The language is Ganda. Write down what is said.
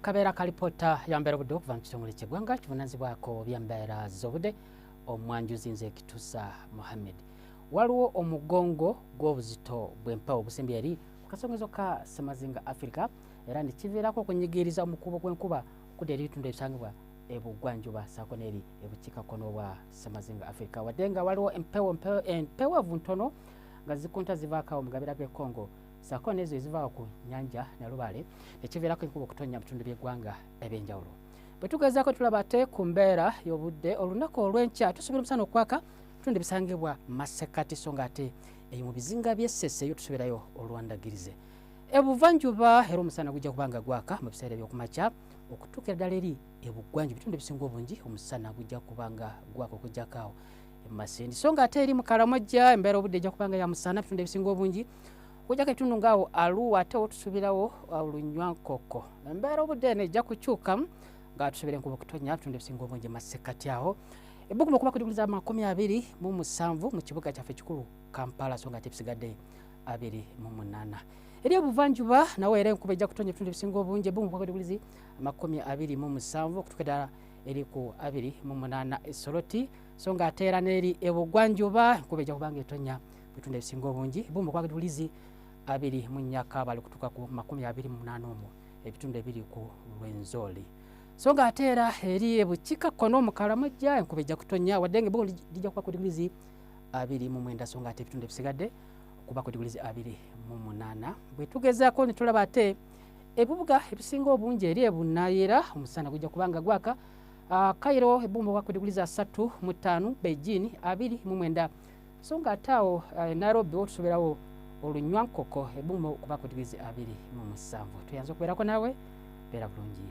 kabera kalipota yambera budde okuva mu kitongole ky'eggwanga kivunanyizibwako byambeera z'obudde omwanjuzi nze Kitusa Mohammed. Waliwo omugongo gw'obuzito bw'empewo obusembi eri ku kasongezo ka Ssemazinga Africa era nekiviirako okunyigiriza omukubo gw'enkuba okudda eri ebitundu ebisangibwa ebugwanjuba ssaako n'eri ebukiikakkono bwa Ssemazinga Africa wadde nga waliwo empeweevu ntono nga zikunta zivaako mu gabira g'e Congo ssaako n'ezo eziva ku nnyanja Nalubaale nekiviirako enkuba okutonnya mu bitundu by'eggwanga ebyenjawulo. Bwe tugezaako tulaba ate ku mbeera y'obudde olunaku olw'enkya tusuubira omusana okwaka bitundu ebisangibwa Masekati so nga ate eyo mu bizinga by'Essese yo tusuubirayo olwandagirize. Ebuvanjuba era omusana gujja kuba nga gwaka mu biseera by'okumakya okutuukira ddala eri ebugwanjuba bitundu ebisinga obungi omusana gujja kuba nga gwaka okujjakaawo Masindi so nga ate eri mu Karamojja embeera obudde ejja kuba nga ya musana bitundu ebisinga obungi okujjako ebitundu ngaawo Arua ate otusuubirawo Lunywankoko. Embeera obudde eno ejja kukyuka nga tusuubira enkuba okutonnya bitundu ebisinga obungi Masekati awo. Ebbugumu okuba kutuguliza 27 mu kibuga kyaffe ekikulu Kampala so nga ate bisigadde 28. Eri ebuvanjuba nawe era enkuba ejja kutonnya ebitundu ebisinga obungi ebbugumu okuba kutuguliza 27 okutuukira eri ku 28 Essoroti so nga ate era n'eri ebugwanjuba enkuba ejja kuba nga etonnya bitundu ebisinga obungi ebbugumu okuba kutuguliza 2 mu Nyakabale okutuuka ku 28 ebitundu ebiri ku Lwenzori. So nga ate era eri ebukiikakkono mu Karamojja enkuba ejja kutonnya wadde nga ebbugumu lijja kuba ku digurizi 29 so nga ate ebitundu ebisigadde okuba ku digurizi 28. Bwe tugezaako ne tulaba ate ebibuga ebisinga obungi eri ebunayira omusana gujja kuba nga gwaka Cairo ebbugumu okuba ku digurizi 35, Beijing 29 so nga ate awo Nairobi otusuubirawo Olunywankoko ebbugumu okuba ku digurizi 27. Tuyanze okubeerako naawe beera bulungi.